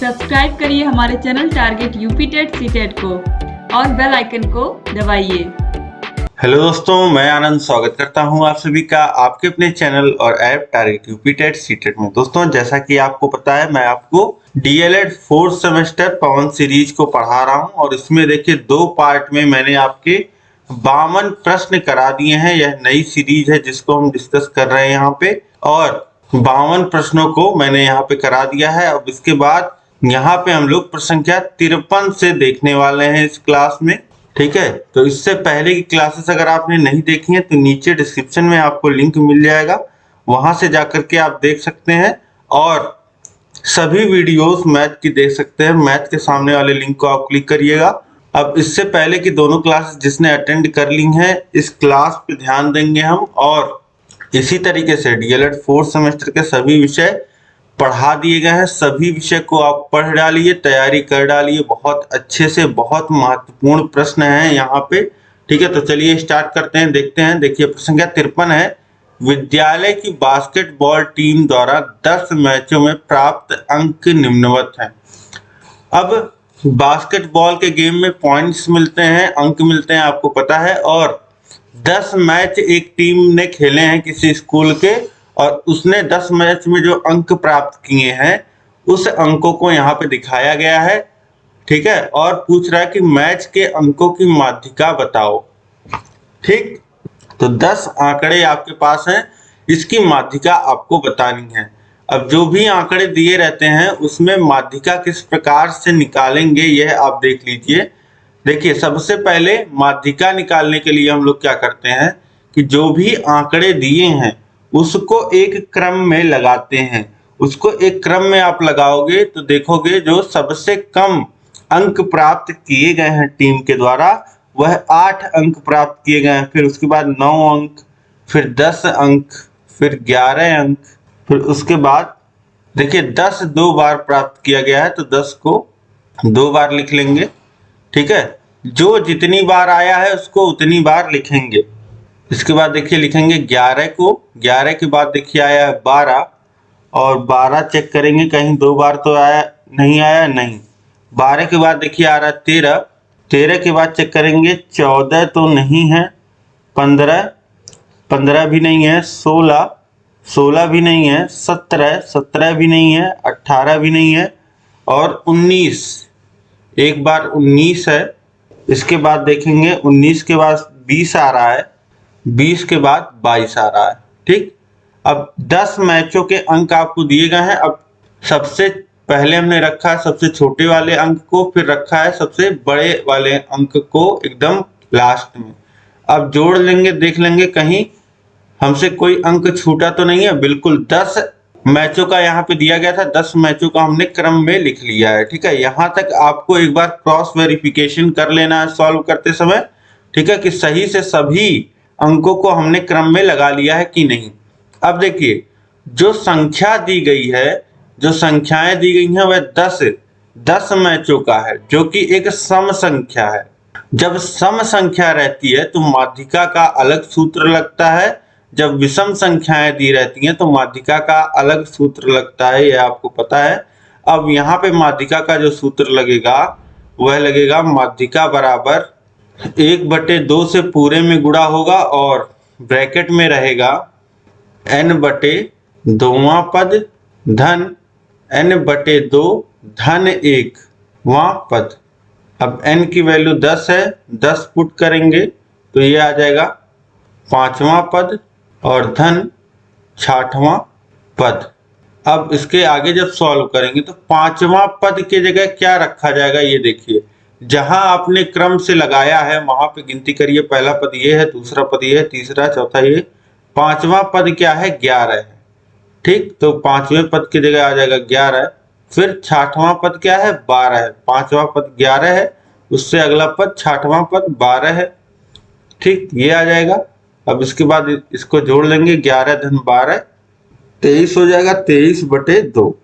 Subscribe करिए हमारे channel target UP TET CTET को और बेल आइकन को दबाइए। हेलो दोस्तों, मैं आनंद स्वागत करता हूं आप सभी का आपके अपने चैनल और app target UP TET CTET में। दोस्तों, जैसा कि आपको पता है, मैं आपको डीएलएड 4th सेमेस्टर पवन सीरीज को पढ़ा रहा हूं और इसमें देखिए 2 पार्ट में मैंने आपके 52 प्रश्न करा दिए हैं। यह नई सीरीज है जिसको हम डिस्कस कर रहे हैं यहाँ पे, और 52 प्रश्नों को मैंने यहाँ पे करा दिया है। अब इसके बाद यहाँ पे हम लोग प्रश्न संख्या 53 से देखने वाले हैं इस क्लास में। ठीक है, तो इससे पहले की क्लासेस अगर आपने नहीं देखी है तो नीचे डिस्क्रिप्शन में आपको लिंक मिल जाएगा, वहां से जाकर के आप देख सकते हैं और सभी वीडियोस मैथ की देख सकते हैं। मैथ के सामने वाले लिंक को आप क्लिक करिएगा। अब इससे पहले की दोनों क्लासेस जिसने अटेंड कर ली हैं, इस क्लास पे ध्यान देंगे हम, और इसी तरीके से डीएलएड 4th सेमेस्टर के सभी विषय पढ़ा दिए गए हैं। सभी विषय को आप पढ़ डालिए, तैयारी कर डालिए बहुत अच्छे से। बहुत महत्वपूर्ण प्रश्न है यहाँ पे। ठीक है, तो चलिए स्टार्ट करते हैं, देखते हैं। देखिए, प्रश्न संख्या 53 है। विद्यालय की बास्केटबॉल टीम द्वारा 10 मैचों में प्राप्त अंक निम्नवत हैं। अब बास्केटबॉल के गेम में पॉइंट्स मिलते हैं, अंक मिलते हैं, आपको पता है। और 10 मैच एक टीम ने खेले हैं किसी स्कूल के, और उसने 10 मैच में जो अंक प्राप्त किए हैं उस अंकों को यहाँ पे दिखाया गया है। ठीक है, और पूछ रहा है कि मैच के अंकों की माध्यिका बताओ। ठीक, तो 10 आंकड़े आपके पास हैं, इसकी माध्यिका आपको बतानी है। अब जो भी आंकड़े दिए रहते हैं उसमें माध्यिका किस प्रकार से निकालेंगे यह आप देख लीजिए। देखिए, सबसे पहले माध्यिका निकालने के लिए हम लोग क्या करते हैं कि जो भी आंकड़े दिए हैं उसको एक क्रम में लगाते हैं। उसको एक क्रम में आप लगाओगे तो देखोगे जो सबसे कम अंक प्राप्त किए गए हैं टीम के द्वारा वह 8 अंक प्राप्त किए गए हैं। फिर उसके बाद 9 अंक, फिर 10 अंक, फिर 11 अंक, फिर उसके बाद देखिए 10 2 बार प्राप्त किया गया है तो 10 को 2 बार लिख लेंगे। ठीक है, जो जितनी बार आया है उसको उतनी बार लिखेंगे। इसके बाद देखिए लिखेंगे 11 को, 11 के बाद देखिए आया है 12, और 12 चेक करेंगे कहीं 2 बार तो आया नहीं, आया नहीं। 12 के बाद देखिए आ रहा है 13, 13 के बाद चेक करेंगे 14 तो नहीं है, 15, 15 भी नहीं है, 16, 16 भी नहीं है, 17, 17 भी नहीं है, 18 भी नहीं है, और 19, एक बार 19 है। इसके बाद देखेंगे 19 के बाद 20 आ रहा है, 20 के बाद 22 आ रहा है। ठीक, अब 10 मैचों के अंक आपको दिए गए हैं। अब सबसे पहले हमने रखा है सबसे छोटे वाले अंक को, फिर रखा है सबसे बड़े वाले अंक को एकदम लास्ट में। अब जोड़ लेंगे, देख लेंगे कहीं हमसे कोई अंक छूटा तो नहीं है। बिल्कुल 10 मैचों का यहाँ पे दिया गया था, 10 मैचों का हमने क्रम में लिख लिया है। ठीक है, यहाँ तक आपको एक बार क्रॉस वेरिफिकेशन कर लेना है सॉल्व करते समय। ठीक है, कि सही से सभी अंकों को हमने क्रम में लगा लिया है कि नहीं। अब देखिए, जो संख्या दी गई है, जो संख्याएं दी गई हैं वह 10 मैचों का है, जो कि एक सम संख्या है। जब सम संख्या रहती है तो माध्यिका का अलग सूत्र लगता है, जब विषम संख्याएं दी रहती हैं तो माध्यिका का अलग सूत्र लगता है, यह आपको पता है। अब यहाँ पे माध्यिका का जो सूत्र लगेगा वह लगेगा माध्यिका बराबर 1/2 से पूरे में गुणा होगा, और ब्रैकेट में रहेगा n/2वां पद धन n/2 धन 1वां पद। अब n की वैल्यू 10 है, 10 पुट करेंगे तो ये आ जाएगा 5वां पद और धन 66वां पद। अब इसके आगे जब सॉल्व करेंगे तो 5वां पद के जगह क्या रखा जाएगा ये देखिए। जहां आपने क्रम से लगाया है वहां पे गिनती करिए। पहला पद ये है, दूसरा पद ये है, तीसरा, चौथा ये, 5वां पद क्या है, 11 है। ठीक, तो 5वें पद की जगह आ जाएगा 11। फिर 66वां पद क्या है, 12 है। 5वां पद 11 है, उससे अगला पद 66वां पद 12 है। ठीक, ये आ जाएगा। अब इसके बाद इसको जोड़ लेंगे, 11 धन 12 23 हो जाएगा, 23/2,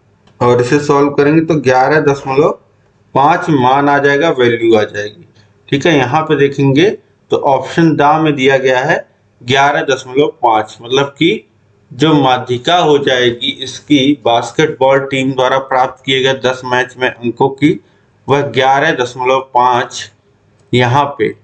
और इसे सॉल्व करेंगे तो 11.5 मान आ जाएगा, वैल्यू आ जाएगी। ठीक है, यहाँ पे देखेंगे तो ऑप्शन दा में दिया गया है 11.5, मतलब कि जो माध्यिका हो जाएगी इसकी बास्केटबॉल टीम द्वारा प्राप्त किए गए 10 मैच में अंकों की, वह 11.5 यहाँ पे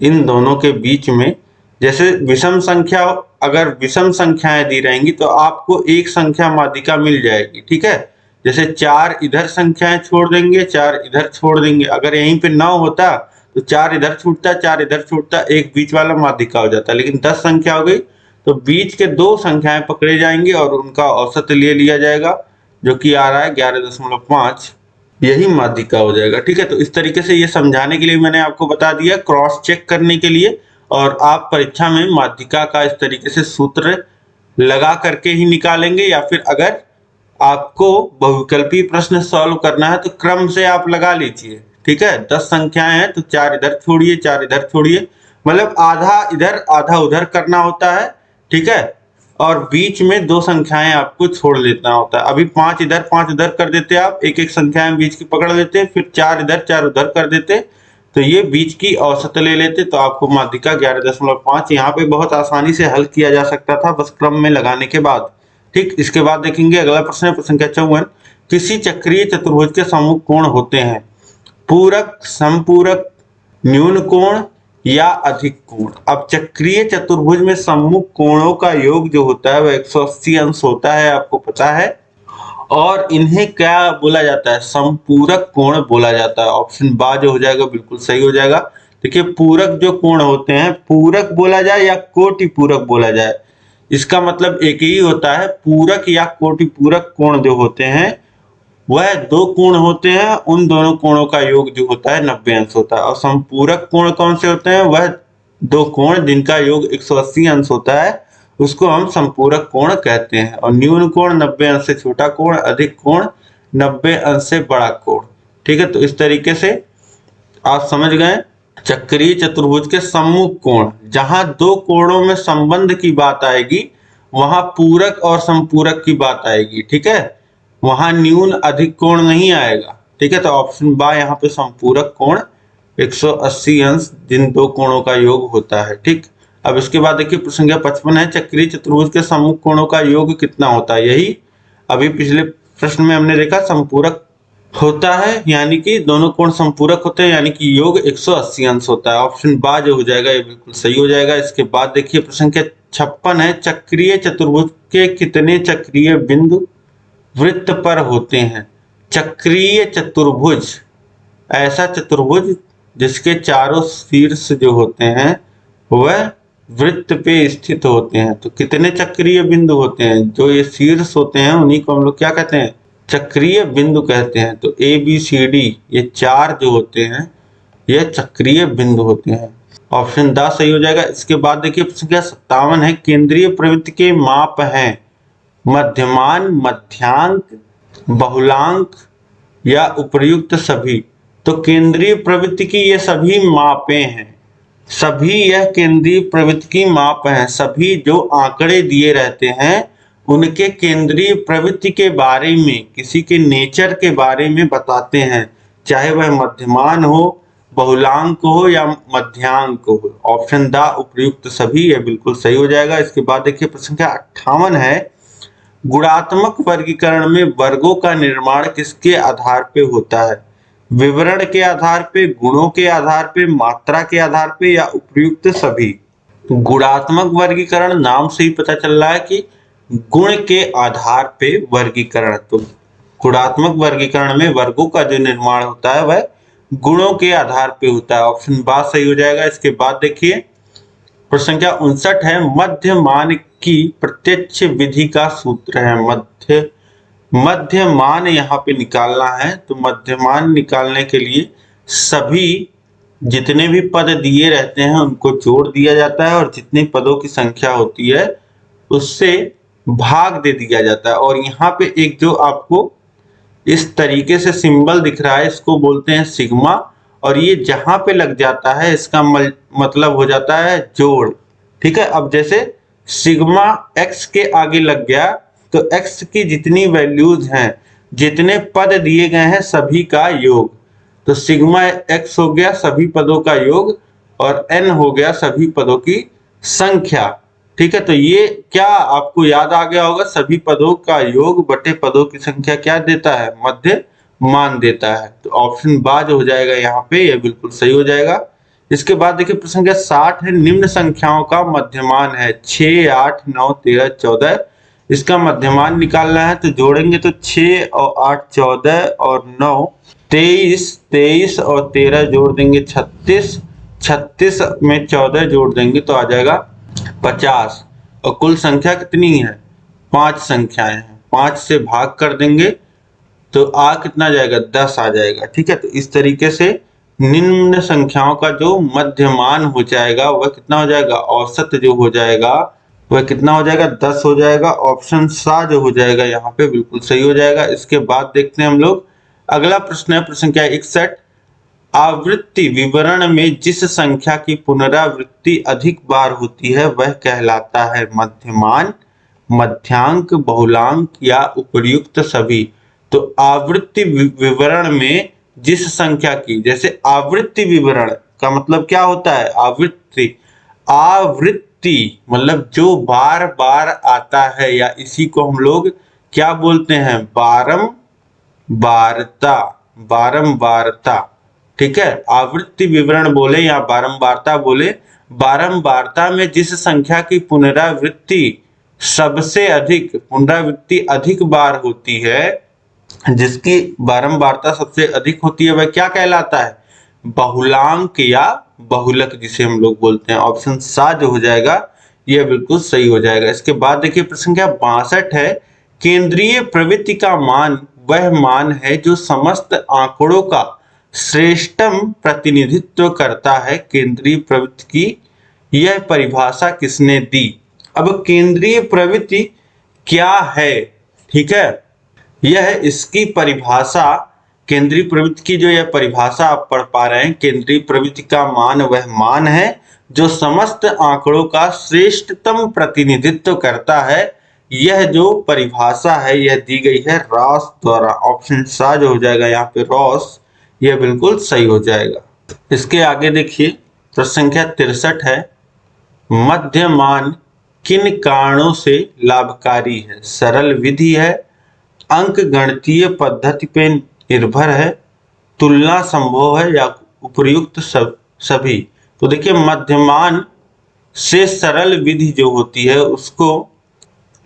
इन दोनों के बीच में, जैसे विषम संख्या, अगर विषम संख्याएं दी रहेंगी तो आपको एक संख्या माध्यिका मिल जाएगी। ठीक है, जैसे 4 इधर संख्याएं छोड़ देंगे, 4 इधर छोड़ देंगे, अगर यहीं पे 9 होता तो 4 इधर छूटता, 4 इधर छूटता, एक बीच वाला माध्यिका हो जाता। लेकिन 10 संख्या हो गई तो बीच के 2 संख्याएं पकड़े जाएंगे और उनका औसत ले लिया जाएगा, जो कि आ रहा है 11.5, यही माध्यिका हो जाएगा। ठीक है, तो इस तरीके से ये समझाने के लिए मैंने आपको बता दिया, क्रॉस चेक करने के लिए, और आप परीक्षा में माध्यिका का इस तरीके से सूत्र लगा करके ही निकालेंगे, या फिर अगर आपको बहुविकल्पी प्रश्न सॉल्व करना है तो क्रम से आप लगा लीजिए। ठीक है, 10 संख्याएं हैं तो 4 इधर छोड़िए, 4 इधर छोड़िए, मतलब आधा इधर आधा उधर करना होता है। ठीक है, और बीच में 2 संख्याएं आपको छोड़ लेना होता है। अभी 5 इधर 5 उधर कर देते, आप एक एक संख्याएं बीच की पकड़ लेते, फिर 4 इधर 4 उधर कर देते, तो ये बीच की औसत ले लेते, तो आपको माध्यिका 11.5 यहाँ पे बहुत आसानी से हल किया जा सकता था, बस क्रम में लगाने के बाद। ठीक, इसके बाद देखेंगे अगला प्रश्न है, प्रश्न संख्या 54। किसी चक्रीय चतुर्भुज के सम्मुख कोण होते हैं पूरक, समपूरक, न्यून कोण या अधिक कोण। अब चक्रीय चतुर्भुज में सम्मुख कोणों का योग जो होता है वह 180 अंश होता है, आपको पता है, और इन्हें क्या बोला जाता है, समपूरक कोण बोला जाता है। ऑप्शन बा जो हो जाएगा बिल्कुल सही हो जाएगा। देखिए, पूरक जो कोण होते हैं, पूरक बोला जाए या कोटि पूरक बोला जाए, इसका मतलब एक ही होता है। पूरक या कोटि पूरक कोण जो होते हैं वह 2 कोण होते हैं, उन दोनों कोणों का योग जो होता है 90 अंश होता है। और समपूरक कोण कौन से होते हैं, वह 2 कोण जिनका योग 180 अंश होता है, उसको हम संपूरक कोण कहते हैं। और न्यून कोण 90 अंश से छोटा कोण, अधिक कोण 90 अंश से बड़ा कोण। ठीक है, तो इस तरीके से आप समझ गए। चक्रीय चतुर्भुज के सम्मुख कोण, जहां 2 कोणों में संबंध की बात आएगी वहां पूरक और संपूरक की बात आएगी। ठीक है, वहां न्यून अधिक कोण नहीं आएगा। ठीक है, तो ऑप्शन बा यहाँ पे संपूरक कोण 180 अंश जिन 2 कोणों का योग होता है। ठीक, अब इसके बाद देखिए प्रश्न संख्या 55 है, चक्रीय चतुर्भुज के सम्मुख कोणों का योग कितना होता है। यही अभी पिछले प्रश्न में हमने देखा, संपूरक होता है, यानी कि दोनों कोण संपूरक होते हैं, यानी कि योग 180 अंश होता है। ऑप्शन बा जो हो जाएगा ये बिल्कुल सही हो जाएगा। इसके बाद देखिए प्रश्न संख्या 56 है, चक्रीय चतुर्भुज के कितने चक्रीय बिंदु वृत्त पर होते हैं। चक्रीय चतुर्भुज, ऐसा चतुर्भुज जिसके चारों शीर्ष जो होते हैं वह वृत्त पे स्थित होते हैं, तो कितने चक्रीय बिंदु होते हैं। जो ये शीर्ष होते हैं उन्हीं को हम लोग क्या कहते हैं, चक्रीय बिंदु कहते हैं। तो ए बी सी डी ये 4 जो होते हैं ये चक्रीय बिंदु होते हैं। ऑप्शन द सही हो जाएगा। इसके बाद देखिए प्रश्न संख्या 57 है, केंद्रीय प्रवृत्ति के माप हैं मध्यमान, मध्यांक, बहुलांक या उपर्युक्त सभी। तो केंद्रीय प्रवृत्ति की ये सभी मापें हैं, सभी यह केंद्रीय प्रवृत्ति की माप हैं। सभी जो आंकड़े दिए रहते हैं उनके केंद्रीय प्रवृत्ति के बारे में, किसी के नेचर के बारे में बताते हैं, चाहे वह मध्यमान हो, बहुलांक हो या मध्यांक हो। ऑप्शन द उपर्युक्त सभी यह बिल्कुल सही हो जाएगा। इसके बाद देखिए प्रश्न संख्या 58 है, गुणात्मक वर्गीकरण में वर्गों का निर्माण किसके आधार पे होता है। विवरण के आधार पे, गुणों के आधार पे, मात्रा के आधार पे या उपर्युक्त सभी। गुणात्मक वर्गीकरण नाम से ही पता चल रहा है कि गुण के आधार पे वर्गीकरण। तो गुणात्मक वर्गीकरण में वर्गों का जो निर्माण होता है वह गुणों के आधार पे होता है। ऑप्शन बा सही हो जाएगा। इसके बाद देखिए प्रश्न संख्या 59 है, मध्य मान की प्रत्यक्ष विधि का सूत्र है। मध्य मान यहाँ पे निकालना है, तो मध्य मान निकालने के लिए सभी जितने भी पद दिए रहते हैं उनको जोड़ दिया जाता है और जितने पदों की संख्या होती है उससे भाग दे दिया जाता है। और यहाँ पे एक जो आपको इस तरीके से सिंबल दिख रहा है इसको बोलते हैं सिग्मा, और ये जहां पे लग जाता है इसका मतलब हो जाता है जोड़। ठीक है, अब जैसे सिग्मा x के आगे लग गया तो x की जितनी वैल्यूज हैं, जितने पद दिए गए हैं सभी का योग, तो सिग्मा x हो गया सभी पदों का योग और n हो गया सभी पदों की संख्या। ठीक है, तो ये क्या आपको याद आ गया होगा, सभी पदों का योग बटे पदों की संख्या क्या देता है, मध्य मान देता है। तो ऑप्शन बाज हो जाएगा यहाँ पे, ये बिल्कुल सही हो जाएगा। इसके बाद देखिए प्रश्न संख्या 60 है, निम्न संख्याओं का मध्यमान है 6, 8, 9, 13, 14। इसका मध्यमान निकालना है, तो जोड़ेंगे तो 6 और 8 14 और 9 23, 23 और 13 जोड़ देंगे 36, 36 में 14 जोड़ देंगे तो आ जाएगा 50। और कुल संख्या कितनी है, 5 संख्याएं हैं, 5 से भाग कर देंगे तो आ कितना जाएगा, 10 आ जाएगा। ठीक है, तो इस तरीके से निम्न संख्याओं का जो मध्यमान हो जाएगा वह कितना हो जाएगा, औसत जो हो जाएगा वह कितना हो जाएगा, 10 हो जाएगा। ऑप्शन सा जो हो जाएगा यहाँ पे बिल्कुल सही हो जाएगा। इसके बाद देखते हैं हम लोग अगला प्रश्न है, प्रश्न क्या है 61, आवृत्ति विवरण में जिस संख्या की पुनरावृत्ति अधिक बार होती है वह कहलाता है मध्यमान, मध्यांक, बहुलांक या उपर्युक्त सभी। तो आवृत्ति विवरण में जिस संख्या की, जैसे आवृत्ति विवरण का मतलब क्या होता है, आवृत्ति, आवृत्ति मतलब जो बार बार आता है, या इसी को हम लोग क्या बोलते हैं, बारंबारता, बारंबारता। ठीक है, आवृत्ति विवरण बोले या बारंबारता बोले, बारंबारता में जिस संख्या की पुनरावृत्ति सबसे अधिक, पुनरावृत्ति अधिक बार होती है, जिसकी बारंबारता सबसे अधिक होती है वह क्या कहलाता है, बहुलांक या बहुलक जिसे हम लोग बोलते हैं। ऑप्शन सा जो हो जाएगा यह बिल्कुल सही हो जाएगा। इसके बाद देखिए प्रश्न संख्या 62 है, केंद्रीय प्रवृत्ति का मान वह मान है जो समस्त आंकड़ों का श्रेष्ठतम प्रतिनिधित्व करता है। केंद्रीय प्रवृत्ति की यह परिभाषा किसने दी। अब केंद्रीय प्रवृत्ति क्या है, ठीक है, यह इसकी परिभाषा, केंद्रीय प्रवृत्ति की जो यह परिभाषा आप पढ़ पा रहे हैं, केंद्रीय प्रवृत्ति का मान वह मान है जो समस्त आंकड़ों का श्रेष्ठतम प्रतिनिधित्व करता है। यह जो परिभाषा है यह दी गई है रॉस द्वारा। ऑप्शन सा जो हो जाएगा यहाँ पे रॉस, यह बिल्कुल सही हो जाएगा। इसके आगे देखिए प्रश्न संख्या 63 है, मध्यमान किन कारणों से लाभकारी है। सरल विधि है, अंक गणितीय पद्धति पे निर्भर है, तुलना संभव है या उपर्युक्त सभी। तो देखिए मध्यमान से सरल विधि जो होती है उसको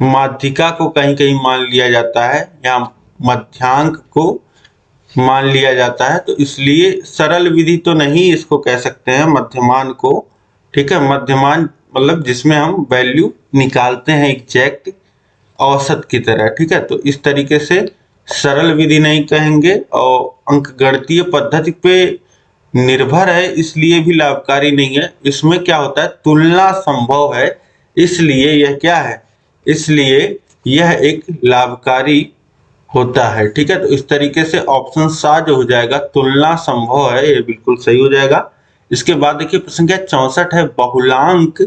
माध्यिका को कहीं कहीं मान लिया जाता है या मध्यांक को मान लिया जाता है, तो इसलिए सरल विधि तो नहीं इसको कह सकते हैं मध्यमान को। ठीक है, मध्यमान मतलब जिसमें हम वैल्यू निकालते हैं एग्जैक्ट औसत की तरह। ठीक है, तो इस तरीके से सरल विधि नहीं कहेंगे, और अंकगणितीय पद्धति पे निर्भर है इसलिए भी लाभकारी नहीं है। इसमें क्या होता है, तुलना संभव है, इसलिए यह क्या है, इसलिए यह एक लाभकारी होता है। ठीक है, तो इस तरीके से ऑप्शन सा जो हो जाएगा तुलना संभव है, ये बिल्कुल सही हो जाएगा। इसके बाद देखिए प्रश्न संख्या 64 है, बहुलांक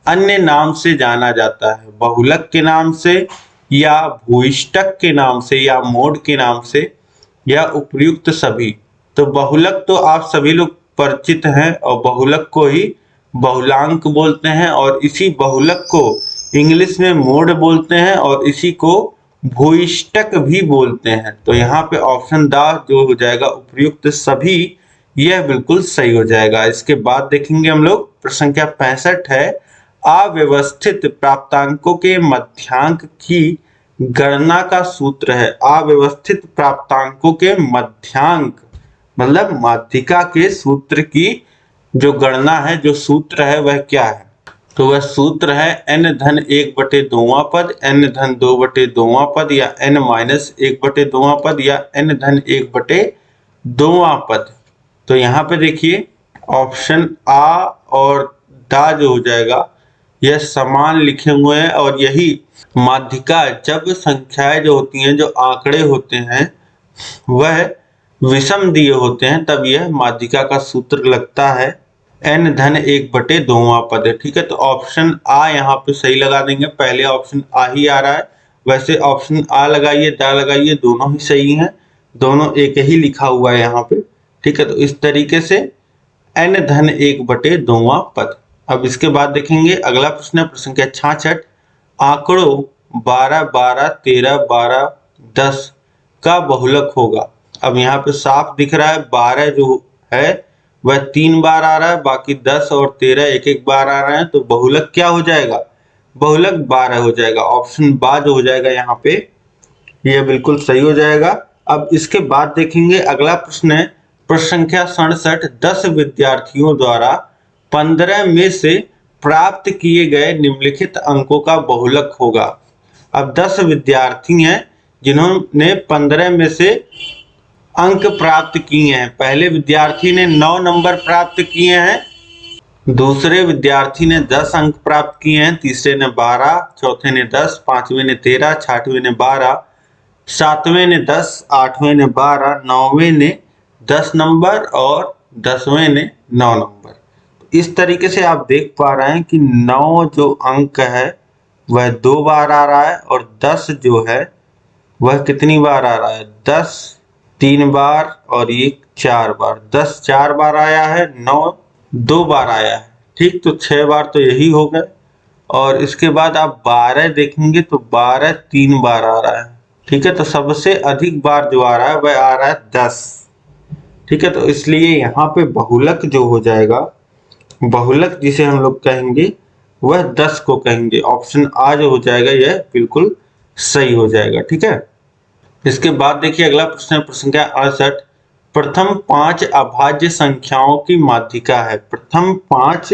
अन्य नाम से जाना जाता है, बहुलक के नाम से या भूइष्टक के नाम से या मोड के नाम से या उपर्युक्त सभी। तो बहुलक तो आप सभी लोग परिचित हैं, और बहुलक को ही बहुलांक बोलते हैं, और इसी बहुलक को इंग्लिश में मोड बोलते हैं, और इसी को भूइष्टक भी बोलते हैं। तो यहाँ पे ऑप्शन दा जो हो जाएगा उपर्युक्त सभी, यह बिल्कुल सही हो जाएगा। इसके बाद देखेंगे हम लोग प्रश्न संख्या 65 है, अव्यवस्थित प्राप्तांकों के मध्यांक की गणना का सूत्र है। अव्यवस्थित प्राप्तांकों के मध्यांक मतलब माध्यिका के सूत्र की जो गणना है, जो सूत्र है वह क्या है, तो वह सूत्र है n-1/2वां पद, n-2/2वां पद, या n-1/2वां पद, या n-1/2वां पद। तो यहाँ पे देखिए ऑप्शन आ और दा जो हो जाएगा यह समान लिखे हुए हैं, और यही माध्यिका, जब संख्याएं जो होती हैं, जो आंकड़े होते हैं वह विषम दिए होते हैं, तब यह माध्यिका का सूत्र लगता है n-1/2वां पद है। ठीक है, तो ऑप्शन आ यहाँ पे सही लगा देंगे, पहले ऑप्शन आ ही आ रहा है, वैसे ऑप्शन आ लगाइए दा लगाइए दोनों ही सही हैं, दोनों एक ही लिखा हुआ है यहाँ पे। ठीक है, तो इस तरीके से n-1/2वां पद। अब इसके बाद देखेंगे अगला प्रश्न है प्रश्न संख्या 66। आंकड़ों 12, 12, 13, 12, 10 का बहुलक होगा। अब यहाँ पे साफ दिख रहा है 12 जो है वह 3 बार आ रहा है, बाकी 10 और 13 एक एक बार आ रहे हैं, तो बहुलक क्या हो जाएगा? बहुलक 12 हो जाएगा। ऑप्शन बा जो हो जाएगा यहाँ पे यह बिल्कुल सही हो जाएगा। अब इसके बाद देखेंगे अगला प्रश्न है प्रश्न संख्या 67। 10 विद्यार्थियों द्वारा 15 में से प्राप्त किए गए निम्नलिखित अंकों का बहुलक होगा। अब 10 विद्यार्थी हैं जिन्होंने 15 में से अंक प्राप्त किए हैं। पहले विद्यार्थी ने 9 नंबर प्राप्त किए हैं, दूसरे विद्यार्थी ने 10 अंक प्राप्त किए हैं, तीसरे ने 12, चौथे ने 10, पांचवें ने 13, छठवें ने 12, सातवें ने 10, आठवें ने 12, नौवें ने 10 नंबर और 10वें ने 9 नंबर। इस तरीके से आप देख पा रहे हैं कि 9 जो अंक है वह 2 बार आ रहा है और 10 जो है वह कितनी बार आ रहा है? 10 3 बार और ये 4 बार। 10 4 बार आया है, 9 2 बार आया है। ठीक, तो 6 बार तो यही हो गए। और इसके बाद आप 12 देखेंगे तो 12 3 बार आ रहा है। ठीक है, तो सबसे अधिक बार जो आ रहा है वह आ रहा है 10। ठीक है, तो इसलिए यहाँ पे बहुलक जो हो जाएगा, बहुलक जिसे हम लोग कहेंगे वह 10 को कहेंगे। ऑप्शन आ जो हो जाएगा यह बिल्कुल सही हो जाएगा। ठीक है, इसके बाद देखिए अगला प्रश्न है प्रश्न संख्या 68। प्रथम 5 अभाज्य संख्याओं की माध्यिका है। प्रथम 5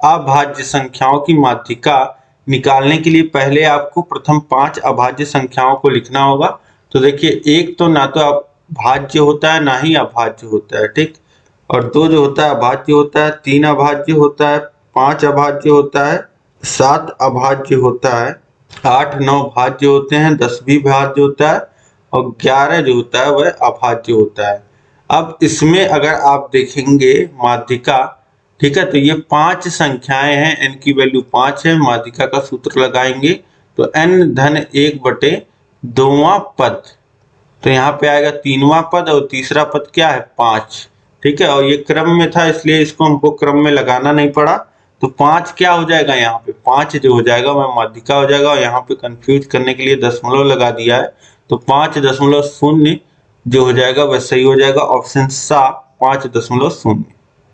अभाज्य संख्याओं की माध्यिका निकालने के लिए पहले आपको प्रथम 5 अभाज्य संख्याओं को लिखना होगा। तो देखिए एक तो ना तो भाज्य होता है ना ही अभाज्य होता है। ठीक, और 2 जो होता है अभाज्य होता है, 3 अभाज्य होता है, 5 अभाज्य होता है, 7 अभाज्य होता है, 8 9 भाज्य होते हैं, 10 भी भाज्य होता है और 11 जो होता है वह अभाज्य होता है। अब इसमें अगर आप देखेंगे माध्यिका, ठीक है, तो ये 5 संख्याएं हैं, n की वैल्यू 5 है। माध्यिका का सूत्र लगाएंगे तो n धन 1 बटे 2वां पद, तो यहाँ पे आएगा 3वां पद और तीसरा पद क्या है? 5। ठीक है, और ये क्रम में था इसलिए इसको हमको क्रम में लगाना नहीं पड़ा। तो 5 क्या हो जाएगा? यहाँ पे 5 जो हो जाएगा वह माध्यिका हो जाएगा और यहाँ पे कंफ्यूज करने के लिए दशमलव लगा दिया है, तो 5.0 जो हो जाएगा वह सही हो जाएगा। ऑप्शन सा 5.0।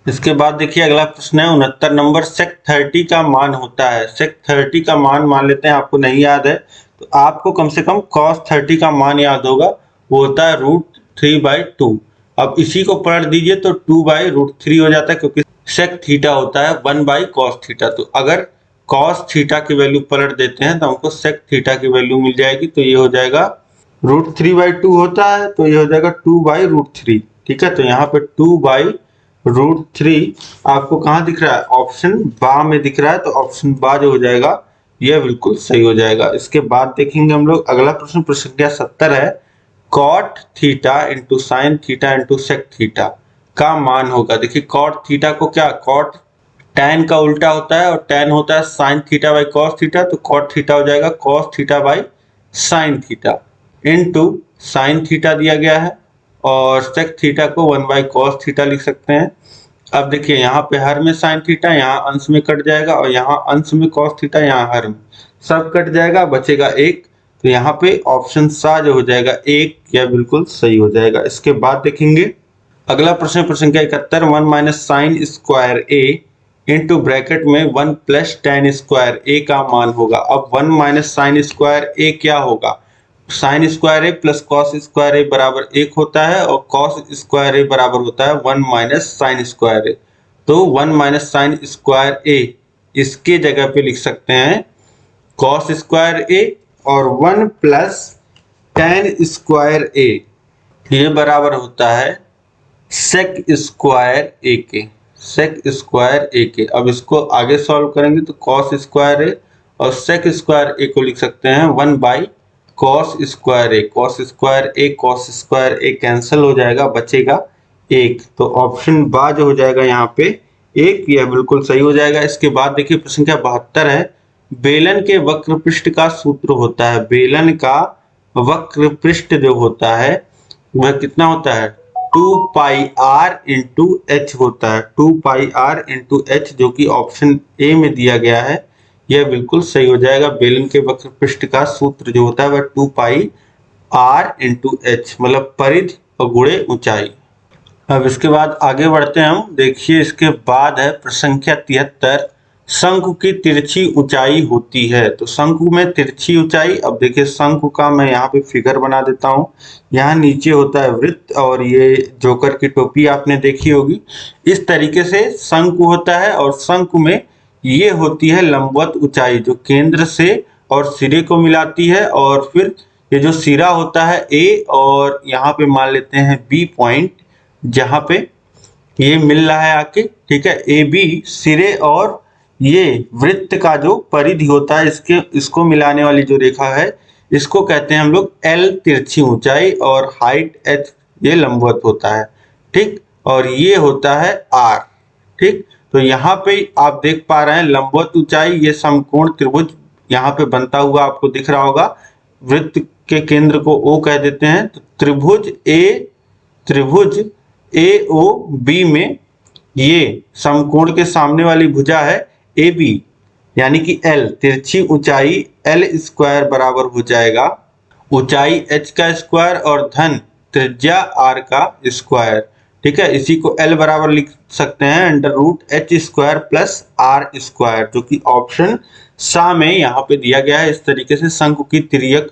इसके बाद देखिए अगला प्रश्न है 69 नंबर। सेक 30 का मान होता है। सेक 30 का मान लेते हैं आपको नहीं याद है तो आपको कम से कम cos 30 का मान याद होगा, वो होता है √3/2। अब इसी को पलट दीजिए तो 2/√3 हो जाता है, क्योंकि सेक थीटा होता है 1/cos थीटा। तो अगर cos थीटा की वैल्यू पलट देते हैं तो हमको सेक थीटा की वैल्यू मिल जाएगी। तो ये हो जाएगा √3/2 होता है, तो ये हो जाएगा 2/√3। ठीक है, तो यहाँ पे 2/√3 आपको कहाँ दिख रहा है? ऑप्शन बा में दिख रहा है, तो ऑप्शन बा जो हो जाएगा यह बिल्कुल सही हो जाएगा। इसके बाद देखेंगे हम लोग अगला प्रश्न प्रश्न संख्या 70 है। cot theta into sine theta into sec theta का मान होगा। देखिए cot थीटा को क्या, cot tan का उल्टा होता है और tan होता है sine theta by cos theta, तो cot थीटा हो जाएगा cos theta by sine theta into sine theta दिया गया है और सेक थीटा को 1/cos थीटा लिख सकते हैं। अब देखिए यहाँ पे हर में साइन थीटा, यहाँ अंश में कट जाएगा और यहाँ अंश में cos थीटा, यहाँ हर में सब कट जाएगा, बचेगा 1। तो यहाँ पे ऑप्शन सा जो हो जाएगा 1, यह बिल्कुल सही हो जाएगा। इसके बाद देखेंगे अगला प्रश्न प्रश्न संख्या 71। 1 माइनस साइन स्क्वायर ए इंटू ब्रैकेट में 1 प्लस tan स्क्वायर ए का मान होगा। अब 1 माइनस साइन स्क्वायर ए क्या होगा? साइन स्क्वायर ए प्लस कॉस स्क्वायर ए बराबर 1 होता है और कॉस स्क्वायर ए बराबर होता है 1 माइनस साइन स्क्वायर ए। तो 1 माइनस साइन स्क्वायर ए इसके जगह पे लिख सकते हैं कॉस स्क्वायर ए और 1 प्लस tan स्क्वायर ए, ये बराबर होता है सेक स्क्वायर ए के, सेक स्क्वायर ए के। अब इसको आगे सॉल्व करेंगे तो कॉस स्क्वायर ए और सेक स्क्वायर ए को लिख सकते हैं 1/cos स्क्वायर ए। कॉस स्क्वायर ए कॉस स्क्वायर ए कैंसिल हो जाएगा, बचेगा 1। तो ऑप्शन बा जो हो जाएगा यहाँ पे 1, यह बिल्कुल सही हो जाएगा। इसके बाद देखिए प्रश्न संख्या 72 है। बेलन के वक्र पृष्ठ का सूत्र होता है। बेलन का वक्र पृष्ठ जो होता है वह कितना होता है? 2 पाई आर इंटू एच होता है। 2 पाई आर इंटू एच जो कि ऑप्शन ए में दिया गया है, यह बिल्कुल सही हो जाएगा। बेलन के वक्र पृष्ठ का सूत्र जो होता है वह 2 पाई आर इंटू एच, मतलब परिधि और गुणे ऊंचाई। अब इसके बाद आगे बढ़ते हैं हम। देखिए इसके बाद है प्रश्न संख्या 73, शंकु की तिरछी ऊंचाई होती है। तो शंकु में तिरछी ऊंचाई, अब देखिए शंकु का मैं यहाँ पे फिगर बना देता हूँ। यहाँ नीचे होता है वृत्त और ये जोकर की टोपी आपने देखी होगी। इस तरीके से शंकु होता है और शंकु में ये होती है लंबवत ऊंचाई जो केंद्र से और सिरे को मिलाती है, और फिर ये जो सिरा होता है ए और यहाँ पे मान लेते हैं बी पॉइंट, जहां पे ये मिल रहा है आके, ठीक है। ए बी सिरे और ये वृत्त का जो परिधि होता है, इसको मिलाने वाली जो रेखा है, इसको कहते हैं हम लोग एल तिरछी ऊंचाई, और हाइट एच ये लंबवत होता है, ठीक। और ये होता है आर, ठीक। तो यहाँ पे आप देख पा रहे हैं लंबवत ऊंचाई, ये समकोण त्रिभुज यहाँ पे बनता हुआ आपको दिख रहा होगा। वृत्त के केंद्र को ओ कह देते हैं। तो त्रिभुज ए ओ बी में ये समकोण के सामने वाली भुजा है ए बी, यानी कि एल, तिरछी ऊंचाई एल स्क्वायर बराबर हो जाएगा ऊंचाई एच का स्क्वायर और धन त्रिज्या आर का स्क्वायर, ठीक है। इसी को एल बराबर लिख सकते हैं under root H square plus R square, जो कि ऑप्शन सा में यहाँ पे दिया गया है। इस तरीके से शंकु की तिर्यक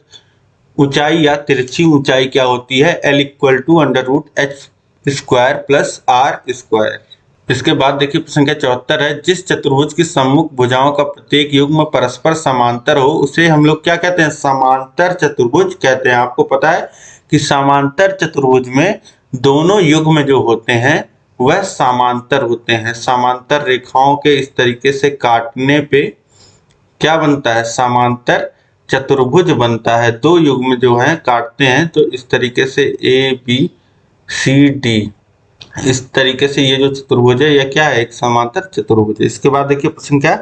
ऊंचाई या तिरछी ऊंचाई क्या होती है, L equal to under root H square plus R square. इसके बाद देखिए प्रश्न संख्या 74 है, जिस चतुर्भुज की सम्मुख भुजाओं का प्रत्येक युग्म परस्पर समांतर हो उसे हम लोग क्या कहते हैं, समांतर चतुर्भुज कहते हैं। आपको पता है कि समांतर चतुर्भुज में दोनों युग्म जो होते हैं वह समांतर होते हैं। समांतर रेखाओं के इस तरीके से काटने पे क्या बनता है, समांतर चतुर्भुज बनता है। दो युग्म जो हैं काटते हैं तो इस तरीके से ए बी सी डी, इस तरीके से ये जो चतुर्भुज है यह क्या है, एक समांतर चतुर्भुज है। इसके बाद देखिए प्रश्न क्या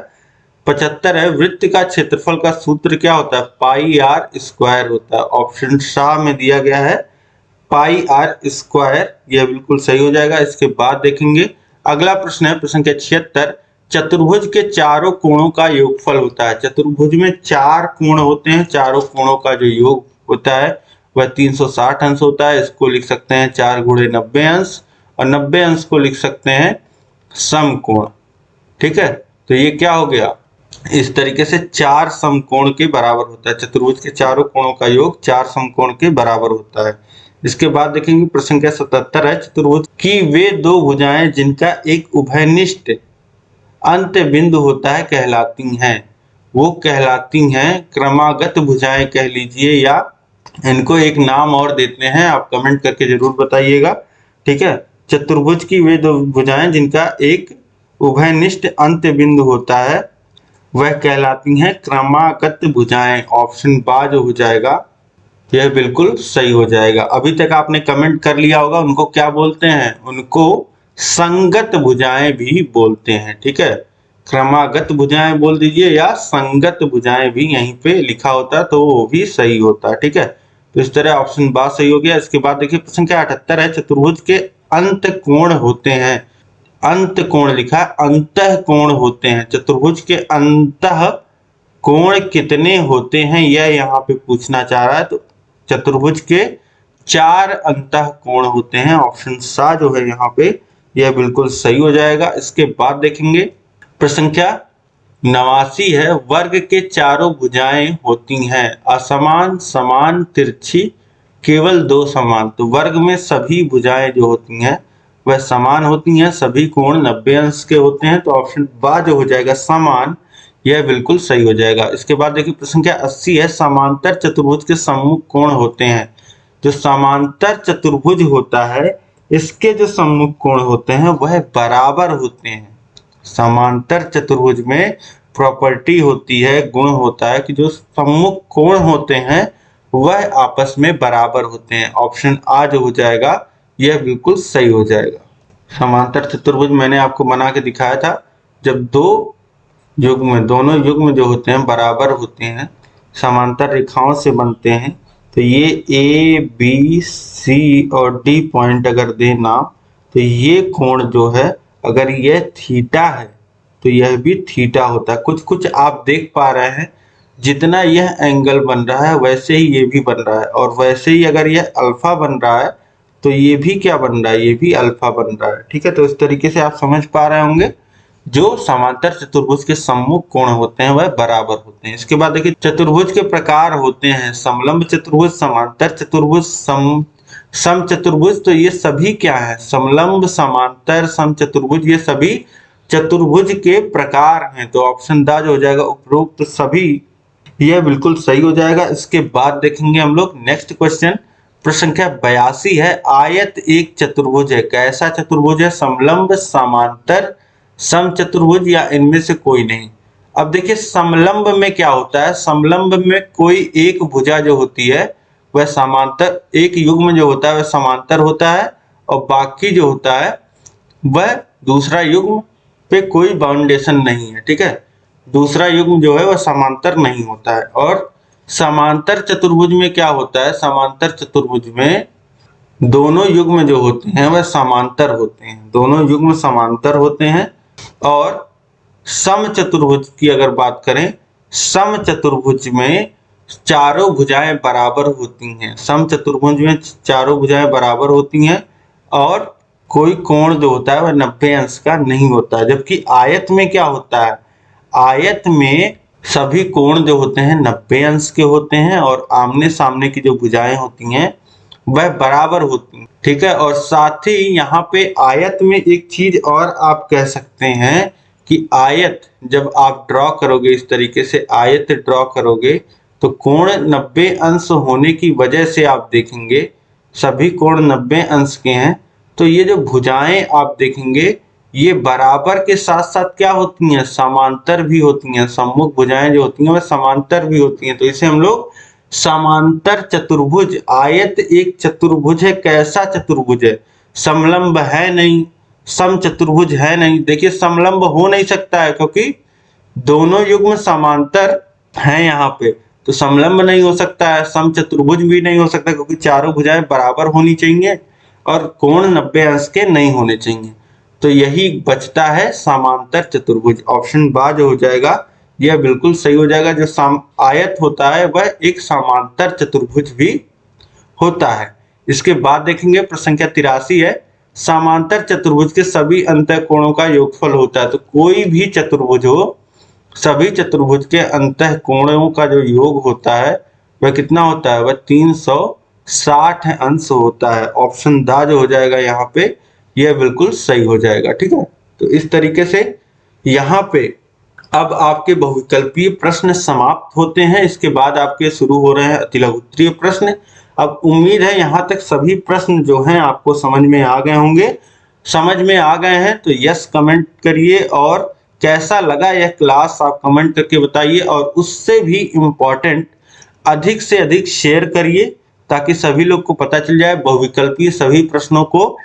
75 है, वृत्त का क्षेत्रफल का सूत्र क्या होता है, पाई आर स्क्वायर होता है। ऑप्शन सा में दिया गया है पाई आर स्क्वायर, यह बिल्कुल सही हो जाएगा। इसके बाद देखेंगे अगला प्रश्न है प्रश्न संख्या 76, चतुर्भुज के चारों कोणों का योगफल होता है। चतुर्भुज में चार कोण होते हैं, चारों कोणों का जो योग होता है वह 360 अंश होता है। इसको लिख सकते हैं 4 गुणे 90 अंश, और 90 अंश को लिख सकते हैं समकोण, ठीक है। तो ये क्या हो गया, इस तरीके से 4 समकोण के बराबर होता है। चतुर्भुज के चारों कोणों का योग 4 समकोण के बराबर होता है। इसके बाद देखेंगे प्रश्न संख्या 77 है, चतुर्भुज की वे दो भुजाएं जिनका एक उभयनिष्ठ अंत्य बिंदु होता है कहलाती हैं। वो कहलाती हैं क्रमागत भुजाएं कह लीजिए, या इनको एक नाम और देते हैं, आप कमेंट करके जरूर बताइएगा, ठीक है। चतुर्भुज की वे दो भुजाएं जिनका एक उभयनिष्ठ अंत्य बिंदु होता है वह कहलाती हैं क्रमागत भुजाएं। ऑप्शन बा जो हो जाएगा यह बिल्कुल सही हो जाएगा। अभी तक आपने कमेंट कर लिया होगा, उनको क्या बोलते हैं, उनको संगत भुजाएं भी बोलते हैं, ठीक है। क्रमागत भुजाएं बोल दीजिए या संगत भुजाएं भी यहीं पे लिखा होता है तो वो भी सही होता है, ठीक है। तो इस तरह ऑप्शन बा सही हो गया। इसके बाद देखिए प्रश्न संख्या 78 है, चतुर्भुज के अंत कोण होते हैं। अंत कोण लिखा है, अंतः कोण होते हैं। चतुर्भुज के अंतः कोण कितने होते हैं यह यहाँ पे पूछना चाह रहा है। तो चतुर्भुज के 4 अंतः कोण होते हैं। ऑप्शन सा जो है यहाँ पे यह बिल्कुल सही हो जाएगा। इसके बाद देखेंगे प्रश्न संख्या 89 है, वर्ग के चारों भुजाएं होती हैं असमान, समान, तिरछी, केवल 2 समान। तो वर्ग में सभी भुजाएं जो होती हैं वह समान होती हैं, सभी कोण 90 अंश के होते हैं। तो ऑप्शन बा जो हो जाएगा समान, यह बिल्कुल सही हो जाएगा। इसके बाद देखिए प्रश्न संख्या 80 है, समांतर चतुर्भुज के सम्मुख कोण होते हैं। जो समांतर चतुर्भुज होता है इसके जो सम्मुख कोण होते हैं वह बराबर होते हैं। समांतर चतुर्भुज में प्रॉपर्टी होती है, गुण होता है कि जो सम्मुख कोण होते हैं वह आपस में बराबर होते हैं। ऑप्शन आ जो हो जाएगा यह बिल्कुल सही हो जाएगा। समांतर चतुर्भुज मैंने आपको बना के दिखाया था, जब दो युग्म दोनों युग्म जो होते हैं बराबर होते हैं, समांतर रेखाओं से बनते हैं, तो ये ए बी सी और डी पॉइंट अगर देना तो ये कोण जो है अगर यह थीटा है तो यह भी थीटा होता है। कुछ कुछ आप देख पा रहे हैं जितना यह एंगल बन रहा है वैसे ही ये भी बन रहा है, और वैसे ही अगर यह अल्फा बन रहा है तो ये भी क्या बन रहा है, ये भी अल्फा बन रहा है। ठीक है, तो इस तरीके से आप समझ पा रहे होंगे जो समांतर चतुर्भुज के सम्मुख कोण होते हैं वह बराबर होते हैं। इसके बाद देखिए चतुर्भुज के प्रकार होते हैं समलंब चतुर्भुज, समांतर चतुर्भुज, सम चतुर्भुज। तो ये सभी क्या है, समलंब, समांतर, सम चतुर्भुज, ये सभी चतुर्भुज के प्रकार हैं। तो ऑप्शन द जो हो जाएगा उपरोक्त सभी, यह बिल्कुल सही हो जाएगा। इसके बाद देखेंगे हम लोग नेक्स्ट क्वेश्चन, प्रश्न संख्या 82 है। आयत एक चतुर्भुज है, कैसा चतुर्भुज है, समलंब, समांतर, सम चतुर्भुज या इनमें से कोई नहीं। अब देखिए समलंब में क्या होता है, समलंब में कोई एक भुजा जो होती है वह समांतर, एक युग्म जो होता है वह समांतर होता है, और बाकी जो होता है वह दूसरा युग्म पे कोई बाउंडेशन नहीं है। ठीक है, दूसरा युग्म जो है वह समांतर नहीं होता है। और समांतर चतुर्भुज में क्या होता है, समांतर चतुर्भुज में दोनों युग्म जो होते हैं वह समांतर होते हैं, दोनों युग्म समांतर होते हैं। और सम चतुर्भुज की अगर बात करें, सम चतुर्भुज में चारों भुजाएं बराबर होती हैं, सम चतुर्भुज में चारों भुजाएं बराबर होती हैं और कोई कोण जो होता है वह 90 अंश का नहीं होता है। जबकि आयत में क्या होता है, आयत में सभी कोण जो होते हैं 90 अंश के होते हैं और आमने सामने की जो भुजाएं होती हैं वह बराबर होती हैं। ठीक है, और साथ ही यहाँ पे आयत में एक चीज और आप कह सकते हैं कि आयत जब आप ड्रॉ करोगे, इस तरीके से आयत ड्रॉ करोगे तो कोण 90 अंश होने की वजह से आप देखेंगे सभी कोण 90 अंश के हैं। तो ये जो भुजाएं आप देखेंगे ये बराबर के साथ साथ क्या होती हैं, समांतर भी होती हैं। सम्मुख भुजाएं जो होती हैं वह समांतर भी होती हैं। तो इसे हम लोग समांतर चतुर्भुज, आयत एक चतुर्भुज है, कैसा चतुर्भुज है, समलंब है नहीं, सम चतुर्भुज है नहीं। देखिए समलंब हो नहीं सकता है क्योंकि दोनों युग्म समांतर हैं यहाँ पे, तो समलंब नहीं हो सकता है। सम चतुर्भुज भी नहीं हो सकता क्योंकि चारों भुजाएं बराबर होनी चाहिए और कोण 90 अंश के नहीं होने चाहिए। तो यही बचता है समांतर चतुर्भुज। ऑप्शन बा जो हो जाएगा यह बिल्कुल सही हो जाएगा। जो आयत होता है वह एक समांतर चतुर्भुज भी होता है। इसके बाद देखेंगे प्रश्न संख्या 83 है। समांतर चतुर्भुज के सभी अंतः कोणों का योगफल होता है। तो कोई भी चतुर्भुज हो, सभी चतुर्भुज के अंतः कोणों का जो योग होता है वह कितना होता है, वह 360 अंश होता है। ऑप्शन दा जो हो जाएगा यहाँ पे यह बिल्कुल सही हो जाएगा। ठीक है, तो इस तरीके से यहाँ पे अब आपके बहुविकल्पीय प्रश्न समाप्त होते हैं। इसके बाद आपके शुरू हो रहे हैं अतिलघुत्तरीय प्रश्न। अब उम्मीद है यहाँ तक सभी प्रश्न जो हैं आपको समझ में आ गए होंगे। समझ में आ गए हैं तो यस कमेंट करिए, और कैसा लगा यह क्लास आप कमेंट करके बताइए, और उससे भी इम्पोर्टेंट अधिक से अधिक शेयर करिए ताकि सभी लोग को पता चल जाए। बहुविकल्पीय सभी प्रश्नों को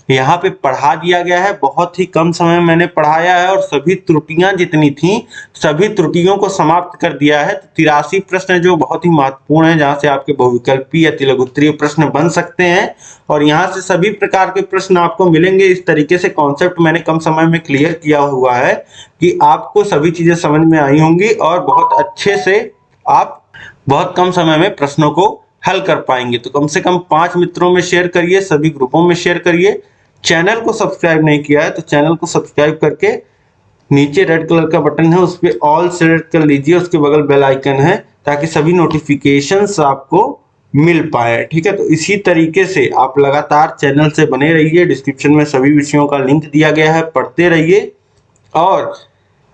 यहाँ पे पढ़ा दिया गया है, बहुत ही कम समय में मैंने पढ़ाया है और सभी त्रुटियां जितनी थी सभी त्रुटियों को समाप्त कर दिया है। 83 प्रश्न जो बहुत ही महत्वपूर्ण है, जहाँ से आपके बहुविकल्पीय अतिलघुत्तरीय प्रश्न बन सकते हैं और यहाँ से सभी प्रकार के प्रश्न आपको मिलेंगे। इस तरीके से कॉन्सेप्ट मैंने कम समय में क्लियर किया हुआ है कि आपको सभी चीजें समझ में आई होंगी और बहुत अच्छे से आप बहुत कम समय में प्रश्नों को हल कर पाएंगे। तो कम से कम 5 मित्रों में शेयर करिए, सभी ग्रुपों में शेयर करिए। चैनल को सब्सक्राइब नहीं किया है तो चैनल को सब्सक्राइब करके नीचे रेड कलर का बटन है उस पर ऑल सेलेक्ट कर लीजिए, उसके बगल बेल आइकन है ताकि सभी नोटिफिकेशंस आपको मिल पाए। ठीक है, तो इसी तरीके से आप लगातार चैनल से बने रहिए। डिस्क्रिप्शन में सभी विषयों का लिंक दिया गया है, पढ़ते रहिए। और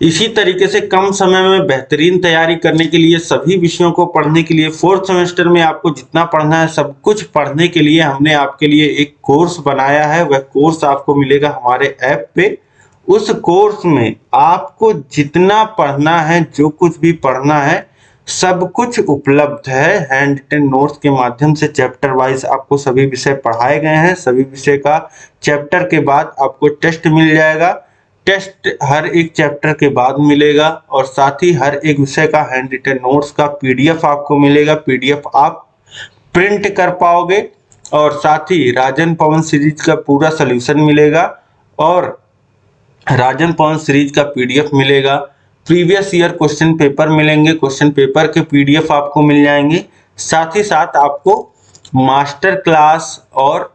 इसी तरीके से कम समय में बेहतरीन तैयारी करने के लिए, सभी विषयों को पढ़ने के लिए, 4th सेमेस्टर में आपको जितना पढ़ना है सब कुछ पढ़ने के लिए हमने आपके लिए एक कोर्स बनाया है। वह कोर्स आपको मिलेगा हमारे ऐप पे। उस कोर्स में आपको जितना पढ़ना है, जो कुछ भी पढ़ना है, सब कुछ उपलब्ध है। हैंड रिटन नोट्स के माध्यम से चैप्टर वाइज आपको सभी विषय पढ़ाए गए हैं। सभी विषय का चैप्टर के बाद आपको टेस्ट मिल जाएगा। टेस्ट हर एक चैप्टर के बाद मिलेगा और साथ ही हर एक विषय का हैंड रिटन नोट्स का पीडीएफ आपको मिलेगा। पीडीएफ आप प्रिंट कर पाओगे और साथ ही राजन पवन सीरीज का पूरा सॉल्यूशन मिलेगा और राजन पवन सीरीज का पीडीएफ मिलेगा। प्रीवियस ईयर क्वेश्चन पेपर मिलेंगे, क्वेश्चन पेपर के पीडीएफ आपको मिल जाएंगे। साथ ही साथ आपको मास्टर क्लास और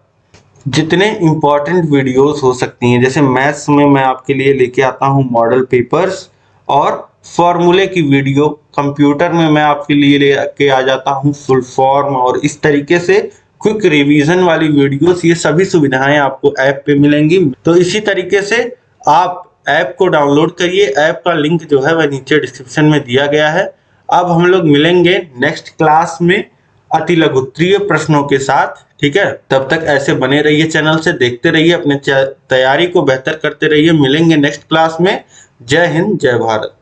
जितने इंपॉर्टेंट वीडियोस हो सकती हैं, जैसे मैथ्स में मैं आपके लिए लेके आता हूं मॉडल पेपर्स और फॉर्मूले की वीडियो, कंप्यूटर में मैं आपके लिए लेके आ जाता हूं फुल फॉर्म और इस तरीके से क्विक रिवीजन वाली वीडियोस। ये सभी सुविधाएं आपको ऐप पे मिलेंगी। तो इसी तरीके से आप ऐप को डाउनलोड करिए। ऐप का लिंक जो है वह नीचे डिस्क्रिप्शन में दिया गया है। अब हम लोग मिलेंगे नेक्स्ट क्लास में अति लघुत्तरीय प्रश्नों के साथ, ठीक है। तब तक ऐसे बने रहिए, चैनल से देखते रहिए, अपने तैयारी को बेहतर करते रहिए। मिलेंगे नेक्स्ट क्लास में। जय हिंद, जय भारत।